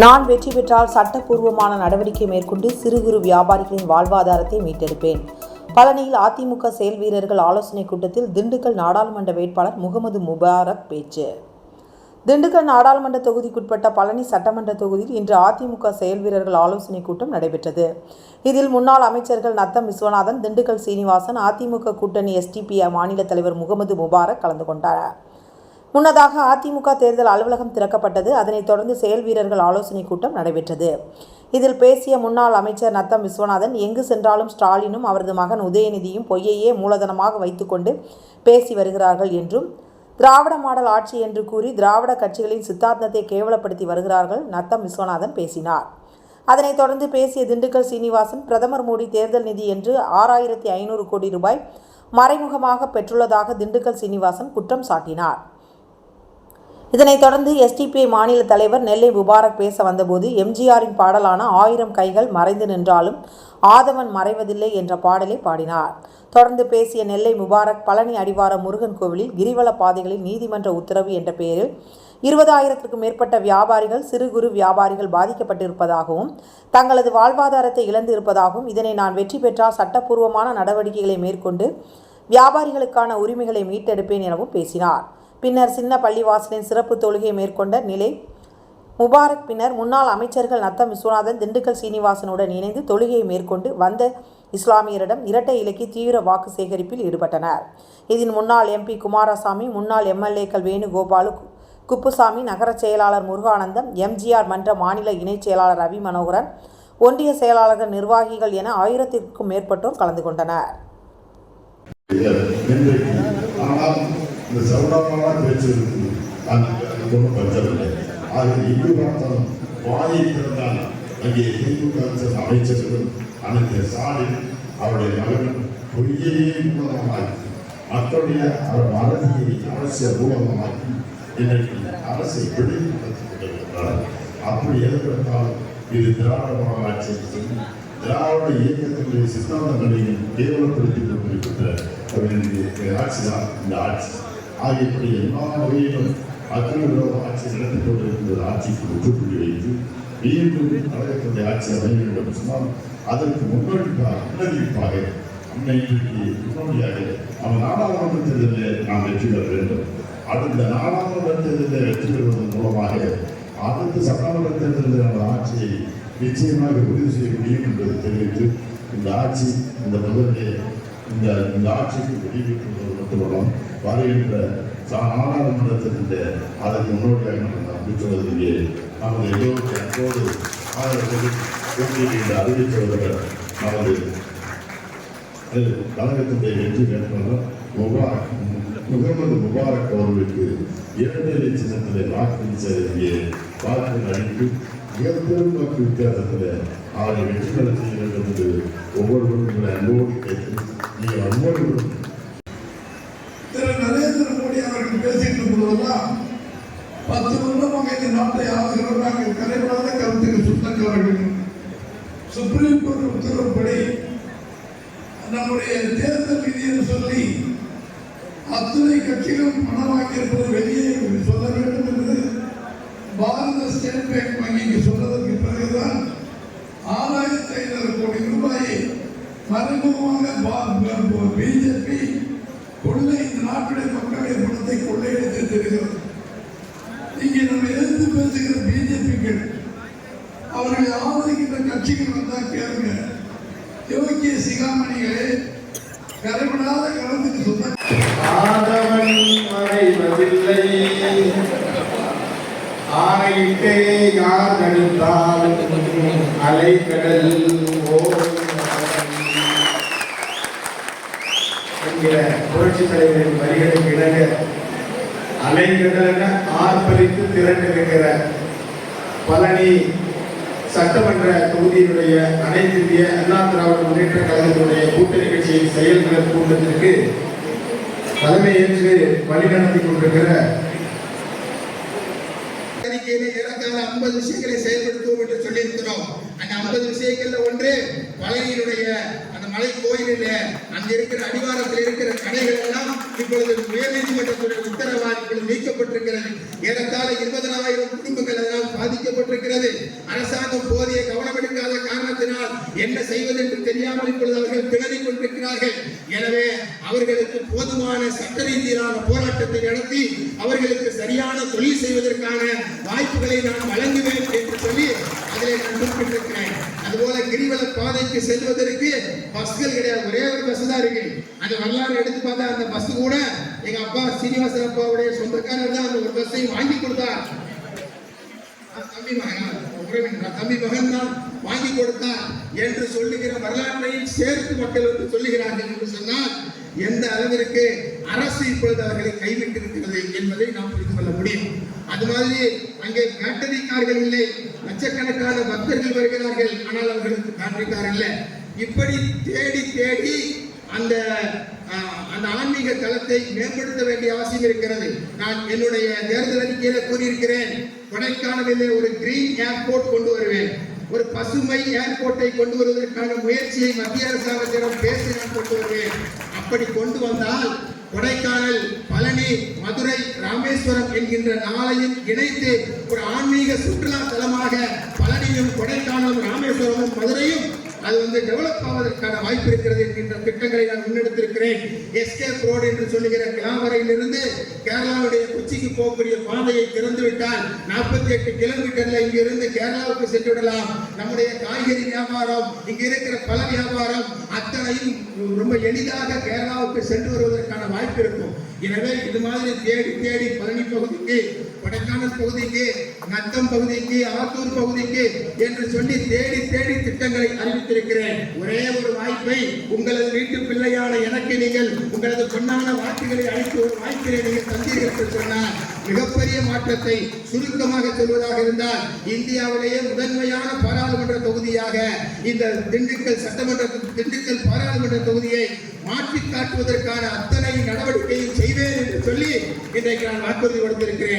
நான் வெற்றி பெற்றால் சட்டப்பூர்வமான நடவடிக்கை மேற்கொண்டு சிறு குறு வியாபாரிகளின் வாழ்வாதாரத்தை மீட்டெடுப்பேன். பழனியில் அதிமுக செயல் வீரர்கள் ஆலோசனைக் கூட்டத்தில் திண்டுக்கல் நாடாளுமன்ற வேட்பாளர் முகமது முபாரக் பேச்சு. திண்டுக்கல் நாடாளுமன்ற தொகுதிக்குட்பட்ட பழனி சட்டமன்ற தொகுதியில் இன்று அதிமுக செயல் வீரர்கள் ஆலோசனைக் கூட்டம் நடைபெற்றது. இதில் முன்னாள் அமைச்சர்கள் நத்தம் விஸ்வநாதன், திண்டுக்கல் சீனிவாசன், அதிமுக கூட்டணி எஸ்டிபி மாநில தலைவர் முகமது முபாரக் கலந்து கொண்டார். முன்னதாக அதிமுக தேர்தல் அலுவலகம் திறக்கப்பட்டது. அதனைத் தொடர்ந்து செயல் வீரர்கள் ஆலோசனைக் கூட்டம் நடைபெற்றது. இதில் பேசிய முன்னாள் அமைச்சர் நத்தம் விஸ்வநாதன், எங்கு சென்றாலும் ஸ்டாலினும் அவரது மகன் உதயநிதியும் பொய்யையே மூலதனமாக வைத்துக்கொண்டு பேசி வருகிறார்கள் என்றும், திராவிட மாடல் ஆட்சி என்று கூறி திராவிட கட்சிகளின் சித்தாந்தத்தை கேவலப்படுத்தி வருகிறார்கள் நத்தம் விஸ்வநாதன் பேசினார். அதனைத் தொடர்ந்து பேசிய திண்டுக்கல் சீனிவாசன், பிரதமர் மோடி தேர்தல் நிதி என்று 6500 கோடி ரூபாய் மறைமுகமாக பெற்றுள்ளதாக திண்டுக்கல் சீனிவாசன் குற்றம் சாட்டினார். இதனைத் தொடர்ந்து எஸ்டிபி மாநில தலைவர் நெல்லை முபாரக் பேச வந்தபோது, எம்ஜிஆரின் பாடலான 1000 கைகள் மறைந்து நின்றாலும் ஆதவன் மறைவதில்லை என்ற பாடலை பாடினார். தொடர்ந்து பேசிய நெல்லை முபாரக், பழனி அடிவாரம் முருகன் கோவிலில் கிரிவல பாதைகளில் நீதிமன்ற உத்தரவு என்ற பெயரில் 20,000க்கும் மேற்பட்ட வியாபாரிகள், சிறு குறு வியாபாரிகள் பாதிக்கப்பட்டிருப்பதாகவும், தங்களது வாழ்வாதாரத்தை இழந்து இருப்பதாகவும், இதனை நான் வெற்றி பெற்றால் சட்டப்பூர்வமான நடவடிக்கைகளை மேற்கொண்டு வியாபாரிகளுக்கான உரிமைகளை மீட்டெடுப்பேன் எனவும் பேசினார். பின்னர் சின்ன பள்ளிவாசலின் சிறப்பு தொழுகை மேற்கொண்ட நிலை முபாரக் பின்னர் முன்னாள் அமைச்சர்கள் நத்தம் விஸ்வநாதன், திண்டுக்கல் சீனிவாசனுடன் இணைந்து தொழுகையை மேற்கொண்டு வந்த இஸ்லாமியரிடம் இரட்டை இலக்கி தீவிர வாக்கு சேகரிப்பில் ஈடுபட்டனர். இதில் முன்னாள் எம்பி குமாரசாமி, முன்னாள் எம்எல்ஏக்கள் வேணுகோபாலு, குப்புசாமி, நகர செயலாளர் முருகானந்தம், எம்ஜிஆர் மன்ற மாநில இணைச் செயலாளர் ரவி மனோகரன், ஒன்றிய செயலாளர்கள், நிர்வாகிகள் என 1000க்கும் மேற்பட்டோர் கலந்து கொண்டனர். இந்த சவுடாமான பேச்சு இருக்குது, ஒன்றும் பஞ்சமில்லை. ஆக எங்கு பார்த்தாலும் வாயை திறந்தால் அங்கே திமுக அமைச்சர்கள் அனைத்து ஸ்டாலின் அவருடைய மகன் பொய்யையே மூலமாக்கி, மக்களுடைய அரசியல் மூலமாக்கி இன்றைக்கு அரசை பிடித்து கொண்டிருக்கிறார். அப்படி எதிர்த்தாலும் இது திராவிட மாடல் ஆட்சி என்று திராவிட இயக்கத்தினுடைய சித்தாந்தங்களையும் கேவலப்படுத்திக் கொண்டிருக்கின்ற ஆட்சிதான் இந்த ஆட்சி. ஆகியபடி எல்லா வகையிலும் மக்கள் விரோத ஆட்சி நடத்தி கொண்டிருக்கிற ஆட்சிக்கு முற்றுப்புள்ளி வைத்து மீண்டும் கழகத்தினுடைய ஆட்சி அமைய வேண்டும் சொன்னால் அதற்கு முன்னோடிப்பாக இன்றைக்கு முன்னோடியாக நம்ம நாடாளுமன்ற தேர்தலில் நாம் வெற்றி பெற வேண்டும். அடுத்த நாடாளுமன்ற தேர்தலில் வெற்றி பெறுவதன் மூலமாக அடுத்த சட்டமன்ற தேர்தலில் நம்ம ஆட்சியை நிச்சயமாக உறுதி செய்ய முடியும் என்பதை தெரிவித்து இந்த ஆட்சி இந்த முதலிலே இந்த ஆட்சிக்கு வெளியிட்டுள்ளது மட்டுமல்லாம் வருகின்ற நாடாளுமன்றத்திற்கு அதற்கு முன்னோட்டியாக நம்ம அறிவித்துள்ளதிலேயே நமது எல்லோருக்கும் அன்போடு ஆதரவு அறிவித்துள்ளவர் நமது கழகத்தினுடைய வெற்றி வேட்பாளர் முகமது முபாரக் அவர்களுக்கு 2 சின்னத்தில் வாக்கு செலுத்திய வாக்கு அளித்து மிகப்பெரும் வாக்கு வித்தியாசத்தில் அவரை வெற்றி பெற செய்ய வேண்டும் என்று ஒவ்வொருவரும் அன்போடு கேட்டு நீங்கள் அன்போடு திரு நரேந்திர மோடி அவர்கள் பேசிட்டு போதெல்லாம் 10 வருடமாக இந்த நாட்டை ஆளுகிறோம், நாங்கள் கரைபடாத கருத்துக்கு சுத்தக்க வேண்டும். சுப்ரீம் கோர்ட் உத்தரவுப்படி நம்முடைய தேர்தல் விதியை சொல்லி அத்துணை கட்சிகளும் பணம் வாங்கியிருப்பது வெளியே சொல்ல வேண்டும் என்று பாரத ஸ்டேட் பேங்க் வங்கிக்கு சொன்னதற்கு பிறகுதான் 6500 கோடி ரூபாயை மறைமுகமாக பிஜேபி கொள்ளை இந்த நாட்டுடைய மக்களுடைய பணத்தை கொள்ளையடித்து தெரிகிறது. இங்கே நம்ம எதிர்த்து பேசுகிற பிஜேபிகள் அவர்களை ஆதரிக்கின்ற கட்சிகள் வந்தால் கேளுங்க. யோகிய சிகாமணிகளே, கரைபடாத கலந்துக்கு சொந்த ஆதவன் மறைவதில்லை, ஆணையிட்டே யார் கணித்தாலும் அலைக்கடல் என்கிற புரட்சி தலைவரின் வரிகளுக்கு இணங்க அலைக்கடல் ஆர்ப்பரித்து திரண்டிருக்கிற பழனி சட்டமன்ற தொகுதியினுடைய அனைத்து இந்திய அண்ணா திராவிட முன்னேற்ற கழகத்தினுடைய கூட்டணி கட்சியின் செயல்கள் கூட்டத்திற்கு தலைமையேற்று வழிநடத்தி கொண்டிருக்கிற 50 விஷயங்களை செயல்படுத்துவோம் என்று சொல்லியிருக்கிறோம். அந்த 50 விஷயங்கள்ல ஒன்று பழனியினுடைய அந்த மலை கோயிலில் அங்க இருக்கிற அடிவாரத்தில் இருக்கிற கடைகள் எல்லாம் இப்பொழுது உயர்நீதிமன்றத்துடைய உத்தரவால் இப்பொழுது நீக்கப்பட்டிருக்கிறது. ஏறத்தாழ 20,000 குடும்பங்கள் அதனால் பாதிக்கப்பட்டிருக்கிறது. என்ன செய்வது என்று தெரியாமல் இப்பொழுது அவர்கள் திணறிக் கொண்டிருக்கிறார்கள். எனவே அவர்களுக்கு போதுமான சட்ட ரீதியிலான போராட்டத்தை நடத்தி அவர்களுக்கு சரியான தொழில் செய்வதற்கான வாய்ப்புகளை நான் வழங்குவேன் என்று சொல்லி அதிலே நான் குறிப்பிட்டிருக்கிறேன். அதுபோல கிரிவல பாதைக்கு செல்வதற்கு பஸ்கள் கிடையாது, ஒரே ஒரு பஸ் தான் இருக்கு. அந்த வரலாறு எடுத்து பார்த்தா அந்த பஸ் கூட எங்க அப்பா சீனிவாசன் அப்பாவுடைய சொந்தக்காரர் தான் அந்த ஒரு பஸ்ஸையும் வாங்கி கொடுத்தார். தம்பி மகன் தான் வாங்கி கொடுத்தார் என்று சொல்லுகிற வரலாற்றையும் சேர்த்து மக்கள் வந்து சொல்லுகிறார்கள் என்று சொன்னால் எந்த அளவிற்கு அரசு இப்பொழுது அவர்களை கைவிட்டிருக்கிறது என்பதை நாம் புரிந்து கொள்ள முடியும். அது மாதிரி அங்கே பேட்டரி கார்கள் இல்லை, லட்சக்கணக்கான பக்தர்கள் வருகிறார்கள், ஆனால் அவர்களுக்கு பேட்டரி கார் இல்லை. இப்படி தேடி தேடி அந்த ஆன்மீக தளத்தை மேம்படுத்த வேண்டிய அவசியம் இருக்கிறது. நான் என்னுடைய தேர்தல் அறிக்கையில கூறியிருக்கிறேன், கொடைக்கானலிலே ஒரு கிரீன் ஏர்போர்ட் கொண்டு வருவேன், ஒரு பசுமை ஏர்போர்ட்டை கொண்டு வருவதற்கான முயற்சியை மத்திய அரசாங்கத்திடம் பேசி நான் கொண்டு வருவேன். அப்படி கொண்டு வந்தால் கொடைக்கானல், பழனி, மதுரை, ராமேஸ்வரம் என்கின்ற நாளையும் இணைத்து ஒரு ஆன்மீக சுற்றுலா தலமாக பழனியும் கொடைக்கானலும் ராமேஸ்வரமும் மதுரையும் அது டெவலப் ஆவதற்கான வாய்ப்பு இருக்கிறது என்கின்ற திட்டங்களை நான் முன்னெடுத்திருக்கிறேன். எஸ்கேப் ரோடு என்று சொல்லுகிற கிளாவரையிலிருந்து கேரளாவுடைய கொச்சிக்கு போகக்கூடிய பாதையை திறந்து விட்டால் 48 கிலோமீட்டர்ல இங்கிருந்து கேரளாவுக்கு சென்று விடலாம். நம்முடைய காய்கறி வியாபாரம், இங்க இருக்கிற பல வியாபாரம் அத்தனையும் ரொம்ப எளிதாக கேரளாவுக்கு சென்று வருவதற்கான வாய்ப்பு இருக்கும். எனவே இது மாதிரி தேடி தேடி பழனி பகுதிக்கு, கொடைக்கானல் பகுதிக்கு, நத்தம் பகுதிக்கு, ஆத்தூர் பகுதிக்கு என்று சொல்லி தேடி தேடி திட்டங்களை அறிவித்திருக்கிறேன். ஒரே ஒரு வாய்ப்பை உங்களது வீட்டு பிள்ளையான எனக்கு நீங்கள் உங்களது பொன்னான வாக்குகளை அளித்து ஒரு வாய்ப்பினை நீங்கள் தந்தீர்கள் என்று சொன்னால் மிகப்பெரிய மாற்றத்தை சுருக்கமாக சொல்வதாக இருந்தால் இந்தியாவிலேயே முதன்மையான பாராளுமன்ற தொகுதியாக இந்த திண்டுக்கல் பாராளுமன்ற தொகுதியை மாற்றி காட்டுவதற்கான அத்தனை நடவடிக்கையும் செய்வேன் என்று சொல்லி இன்றைக்கு நான் வாக்குறுதி கொடுத்திருக்கிறேன்.